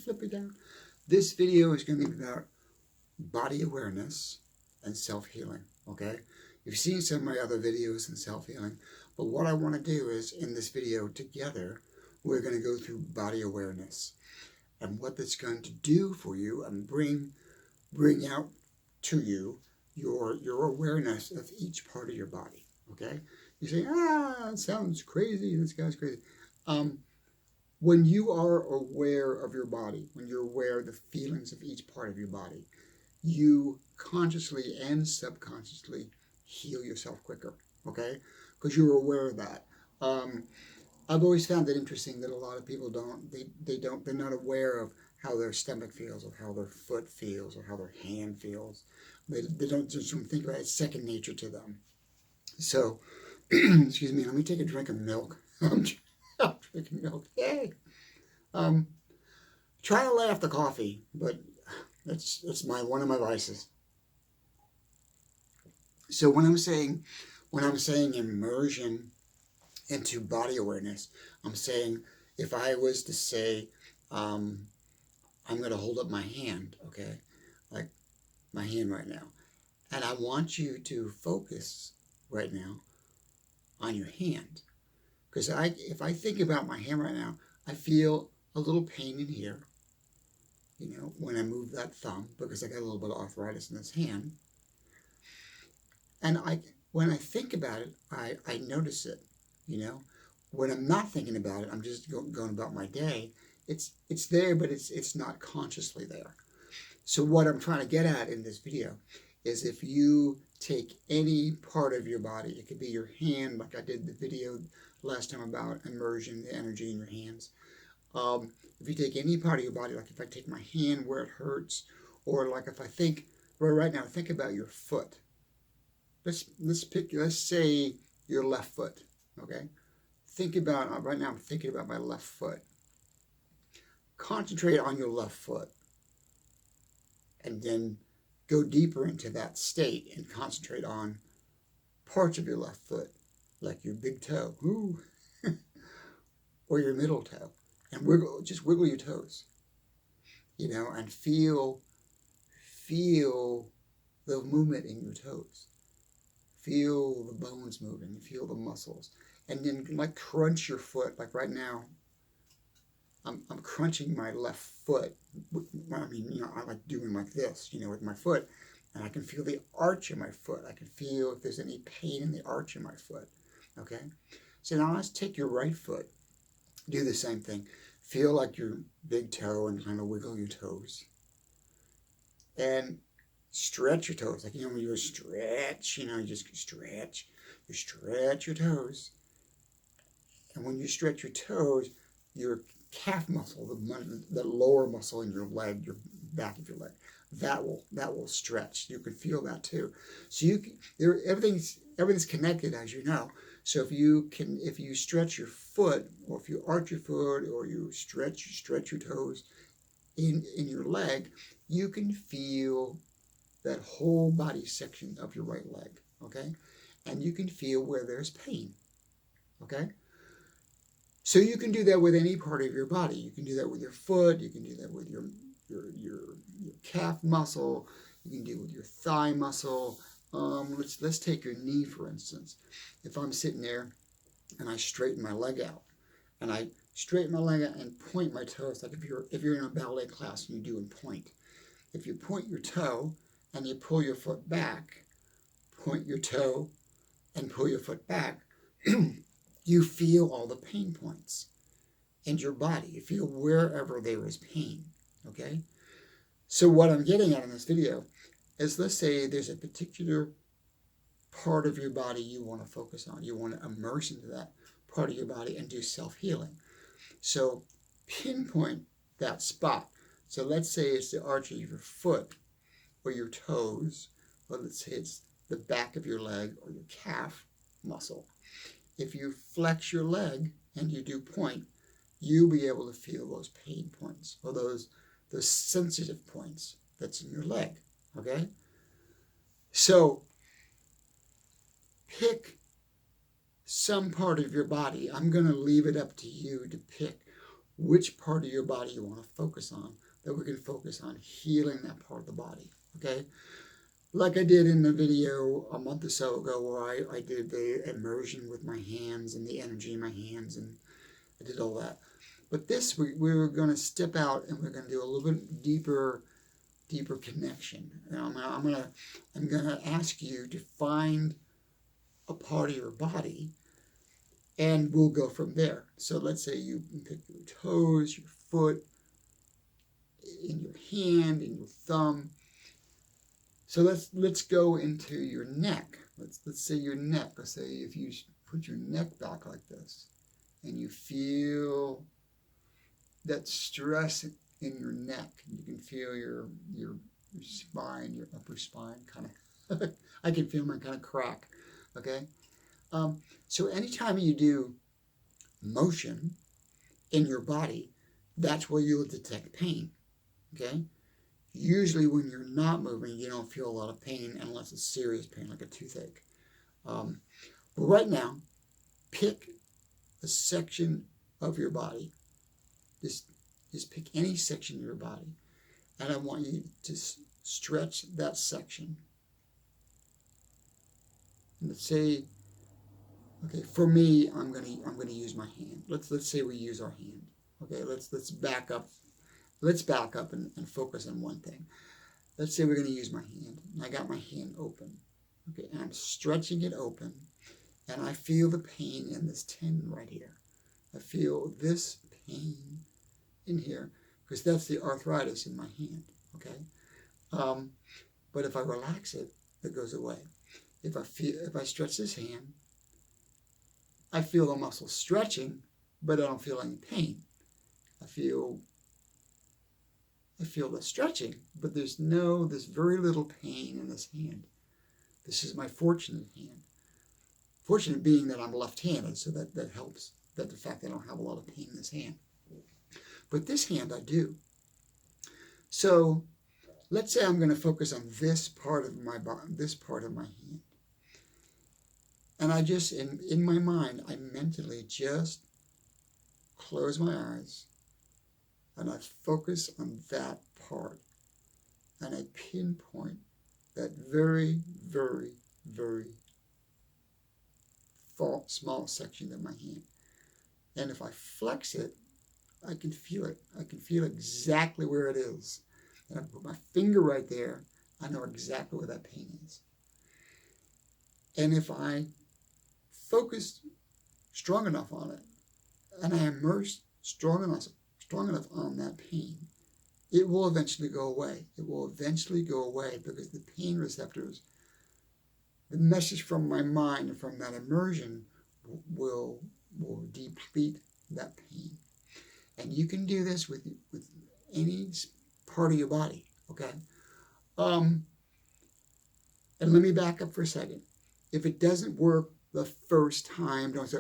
flip it down. This video is going to be about body awareness and self-healing, okay? You've seen some of my other videos in self-healing, but what I want to do is, in this video together, we're going to go through body awareness and what that's going to do for you and bring out to you your awareness of each part of your body, okay? You say, it sounds crazy, this guy's crazy. When you are aware of your body, when you're aware of the feelings of each part of your body, you consciously and subconsciously heal yourself quicker, okay? Because you're aware of that. I've always found it interesting that a lot of people they're not aware of how their stomach feels, or how their foot feels, or how their hand feels. They don't just think about it. It's second nature to them. So, excuse me, let me take a drink of milk. I'm drinking milk. Yay! Try to lay off the coffee, but it's one of my vices. So when I'm saying immersion into body awareness, I'm saying, if I was to say, I'm going to hold up my hand, okay, like my hand right now, and I want you to focus right now on your hand, because if I think about my hand right now, I feel a little pain in here, you know, when I move that thumb, because I got a little bit of arthritis in this hand, and when I think about it, I notice it, you know. When I'm not thinking about it, I'm just going about my day. It's there, but it's not consciously there. So what I'm trying to get at in this video is, if you take any part of your body, it could be your hand, like I did the video last time about immersion, the energy in your hands. If you take any part of your body, like if I take my hand where it hurts, or like if I think, right now, think about your foot. Let's say your left foot, okay? Think about, right now I'm thinking about my left foot. Concentrate on your left foot, and then go deeper into that state and concentrate on parts of your left foot, like your big toe, or your middle toe, and just wiggle your toes, you know, and feel the movement in your toes. Feel the bones moving, feel the muscles, and then like crunch your foot. Like right now, I'm crunching my left foot. I mean, you know, I like doing like this, you know, with my foot, and I can feel the arch of my foot. I can feel if there's any pain in the arch of my foot, okay? So now let's take your right foot. Do the same thing. Feel like your big toe and kind of wiggle your toes. And stretch your toes. Like, you know, when you stretch, you know, you just stretch. You stretch your toes. And when you stretch your toes, your calf muscle, the lower muscle in your leg, your back of your leg, that will stretch. You can feel that too. So everything's connected, as you know. So if you stretch your foot, or if you arch your foot, or you stretch your toes in your leg, you can feel that whole body section of your right leg, okay? And you can feel where there's pain, okay? So you can do that with any part of your body. You can do that with your foot. You can do that with your calf muscle. You can do it with your thigh muscle. Let's take your knee, for instance. If I'm sitting there and I straighten my leg out, and I straighten my leg out and point my toes, like if you're in a ballet class and you do and point. If you point your toe and you pull your foot back, point your toe and pull your foot back, you feel all the pain points in your body. You feel wherever there is pain, okay? So what I'm getting at in this video is, let's say there's a particular part of your body you want to focus on. You want to immerse into that part of your body and do self-healing. So pinpoint that spot. So let's say it's the arch of your foot, or your toes, or let's say it's the back of your leg, or your calf muscle. If you flex your leg and you do point, you'll be able to feel those pain points, or those sensitive points that's in your leg, okay? So pick some part of your body. I'm going to leave it up to you to pick which part of your body you want to focus on, that we can focus on healing that part of the body, okay? Like I did in the video a month or so ago where I did the immersion with my hands and the energy in my hands, and I did all that. But this, we're going to step out and we're going to do a little bit deeper connection. And I'm gonna ask you to find a part of your body, and we'll go from there. So let's say you pick your toes, your foot, in your hand, in your thumb. So let's go into your neck. Let's say your neck. Let's say if you put your neck back like this, and you feel that stress in your neck. You can feel your spine, your upper spine kind of, I can feel mine kind of crack, okay? So anytime you do motion in your body, that's where you'll detect pain, okay? Usually when you're not moving, you don't feel a lot of pain unless it's serious pain, like a toothache. But right now, pick a section of your body. Just pick any section of your body, and I want you to stretch that section. And let's say, okay, for me, I'm gonna use my hand. Let's say we use our hand. Okay, let's back up. Let's back up and focus on one thing. Let's say we're gonna use my hand. And I got my hand open. Okay, and I'm stretching it open, and I feel the pain in this tendon right here. I feel this pain in here, because that's the arthritis in my hand, okay? But if I relax it, it goes away. If I stretch this hand, I feel the muscle stretching, but I don't feel any pain. I feel the stretching, but there's very little pain in this hand. This is my fortunate hand. Fortunate being that I'm left-handed, so that helps, that the fact that I don't have a lot of pain in this hand. But this hand I do. So let's say I'm going to focus on this part of my body, this part of my hand. And I just, in my mind, I mentally just close my eyes and I focus on that part. And I pinpoint that very, very, very small section of my hand. And if I flex it, I can feel it. I can feel exactly where it is. And I put my finger right there, I know exactly where that pain is. And if I focus strong enough on it, and I immerse strong enough on that pain, it will eventually go away. It will eventually go away because the pain receptors, the message from my mind and from that immersion will deplete that pain. And you can do this with any part of your body, okay? And let me back up for a second. If it doesn't work the first time, don't say,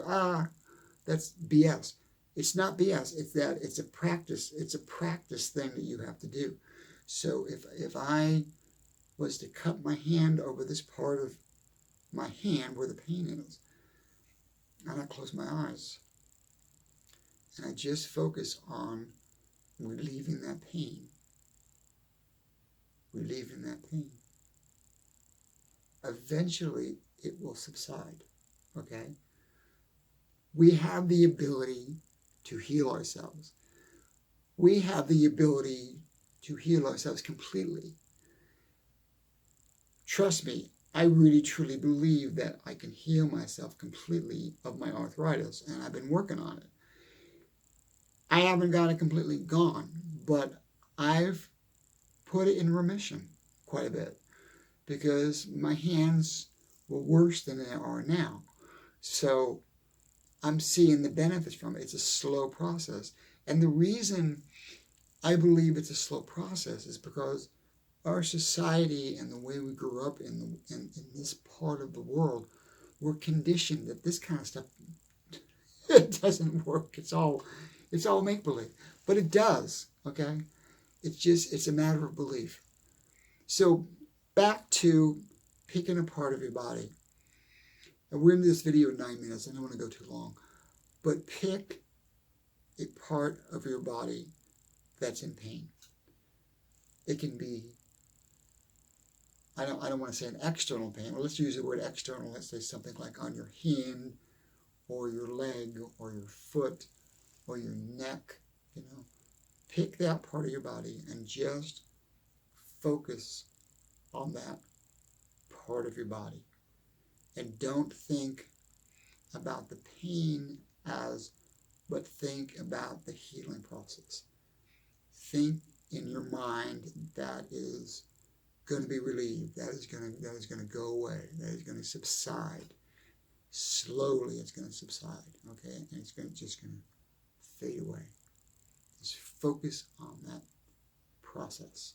that's BS. It's not BS. It's a practice. It's a practice thing that you have to do. So if I was to cut my hand over this part of my hand where the pain is, and I close my eyes, and I just focus on relieving that pain. Relieving that pain. Eventually, it will subside, okay? We have the ability to heal ourselves. We have the ability to heal ourselves completely. Trust me, I really truly believe that I can heal myself completely of my arthritis, and I've been working on it. I haven't got it completely gone, but I've put it in remission quite a bit because my hands were worse than they are now. So I'm seeing the benefits from it. It's a slow process. And the reason I believe it's a slow process is because our society and the way we grew up in this part of the world, we're conditioned that this kind of stuff, it doesn't work. It's all make-believe. But it does, okay? It's a matter of belief. So back to picking a part of your body. And we're in this video in 9 minutes. I don't want to go too long. But pick a part of your body that's in pain. It can be, I don't want to say an external pain. Well, let's use the word external. Let's say something like on your hand or your leg or your foot or your neck. Pick that part of your body and just focus on that part of your body. And don't think about the pain but think about the healing process. Think in your mind that is going to be relieved, that is going to go away, that is going to subside. Slowly it's going to subside, okay? And it's just going to fade away. Just focus on that process.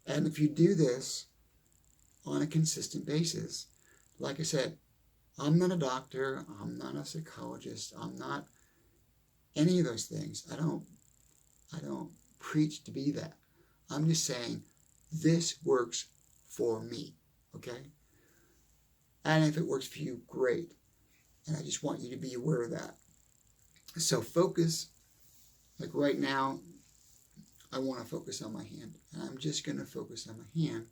And if you do this on a consistent basis, like I said, I'm not a doctor, I'm not a psychologist, I'm not any of those things. I don't preach to be that. I'm just saying this works for me, okay? And if it works for you, great. And I just want you to be aware of that. So focus, like right now, I want to focus on my hand. And I'm just going to focus on my hand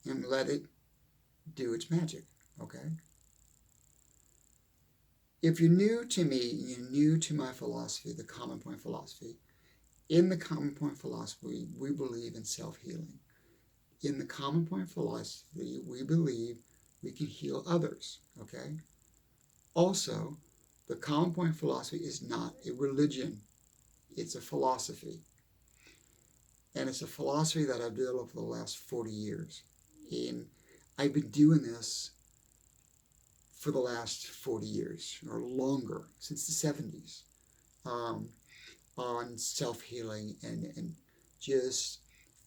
and let it do its magic, okay? If you're new to me, you're new to my philosophy, the Commonpoint philosophy. In the Commonpoint philosophy, we believe in self-healing. In the Commonpoint philosophy, we believe we can heal others, okay? Also, the Commonpoint philosophy is not a religion. It's a philosophy. And it's a philosophy that I've developed for the last 40 years. And I've been doing this for the last 40 years or longer, since the 70s, on self-healing and just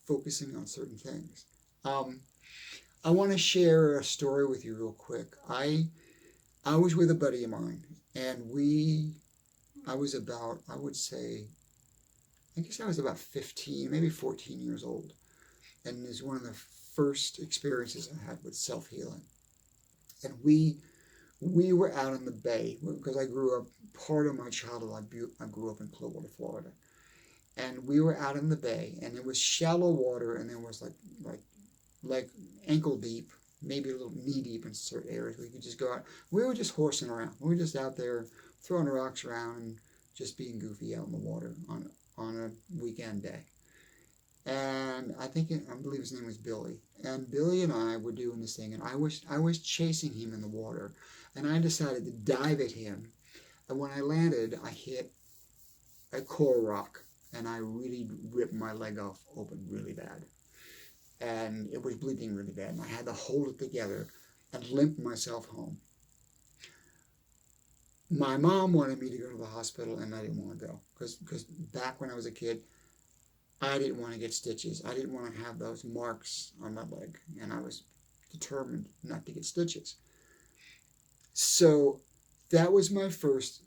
focusing on certain things. I want to share a story with you real quick. I was with a buddy of mine, and I was about, I guess I was about 15, maybe 14 years old. And it was one of the first experiences I had with self-healing. And we were out in the bay, because I grew up, part of my childhood, I grew up in Clearwater, Florida. And we were out in the bay, and it was shallow water, and there was like ankle deep, maybe a little knee deep in certain areas. We could just go out. We were just horsing around. We were just out there throwing rocks around and just being goofy out in the water on a weekend day. And I believe his name was Billy. And Billy and I were doing this thing, and I was chasing him in the water, and I decided to dive at him. And when I landed, I hit a coral rock, and I really ripped my leg off open really bad. And it was bleeding really bad, and I had to hold it together and limp myself home. My mom wanted me to go to the hospital, and I didn't want to go, because back when I was a kid, I didn't want to get stitches. I didn't want to have those marks on my leg, and I was determined not to get stitches. So that was my first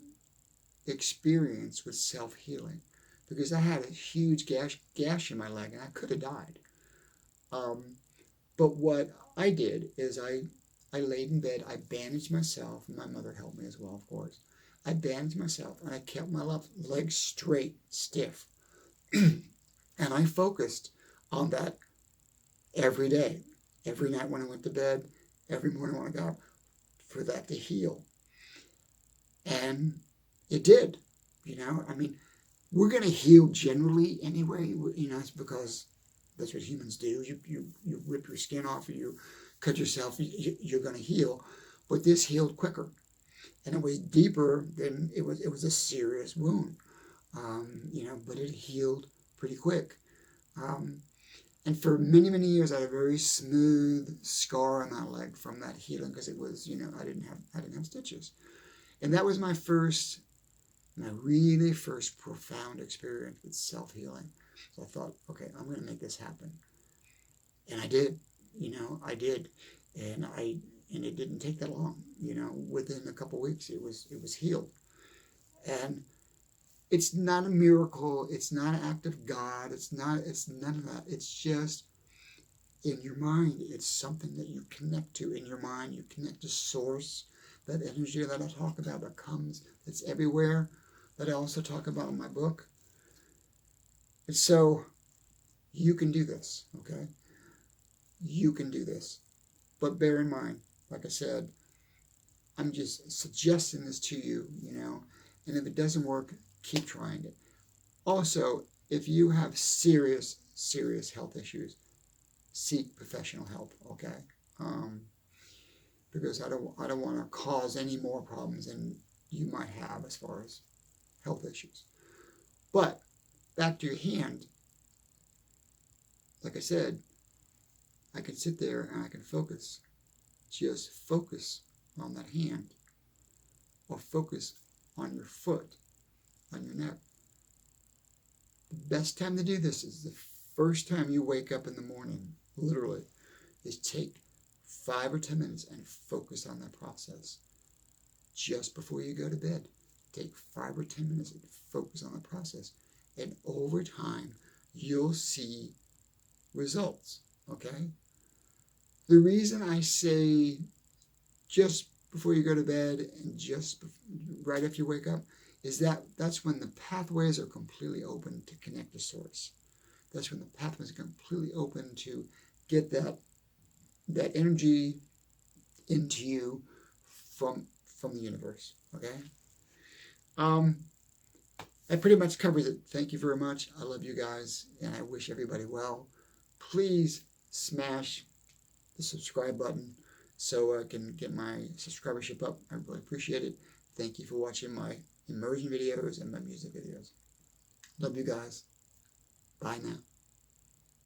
experience with self-healing, because I had a huge gash in my leg, and I could have died. But what I did is I laid in bed, I bandaged myself, and my mother helped me as well, of course. I bandaged myself, and I kept my left leg straight, stiff. And I focused on that every day, every night when I went to bed, every morning when I got up, for that to heal. And it did, I mean, we're going to heal generally anyway, it's because that's what humans do. You rip your skin off, or you cut yourself, you're going to heal. But this healed quicker, and it was deeper than it was a serious wound, but it healed pretty quick. And for many, many years, I had a very smooth scar on that leg from that healing, because it was, I didn't have stitches. And that was my really first profound experience with self-healing. So I thought, okay, I'm going to make this happen. And I did, I did. And it didn't take that long, within a couple of weeks, it was healed. And it's not a miracle. It's not an act of God. It's none of that. It's just in your mind. It's something that you connect to in your mind. You connect to source. that energy that I talk about that comes, that's everywhere, that I also talk about in my book. And so you can do this, okay? You can do this. But bear in mind, like I said, I'm just suggesting this to you, and if it doesn't work, keep trying it. Also, if you have serious, serious health issues, seek professional help, okay? Because I don't want to cause any more problems than you might have as far as health issues. But back to your hand, like I said, I can sit there and I can focus. Just focus on that hand, or focus on your foot, on your neck. The best time to do this is the first time you wake up in the morning, literally, is take 5 or 10 minutes and focus on that process. Just before you go to bed, take 5 or 10 minutes and focus on the process. And over time, you'll see results, okay? The reason I say just before you go to bed and just right after you wake up is that's when the pathways are completely open to connect to source. That's when the pathways are completely open to get that energy into you from the universe, okay? That pretty much covers it. Thank you very much. I love you guys, and I wish everybody well. Please smash the subscribe button so I can get my subscribership up. I really appreciate it. Thank you for watching my immersion videos and my music videos. Love you guys. Bye now.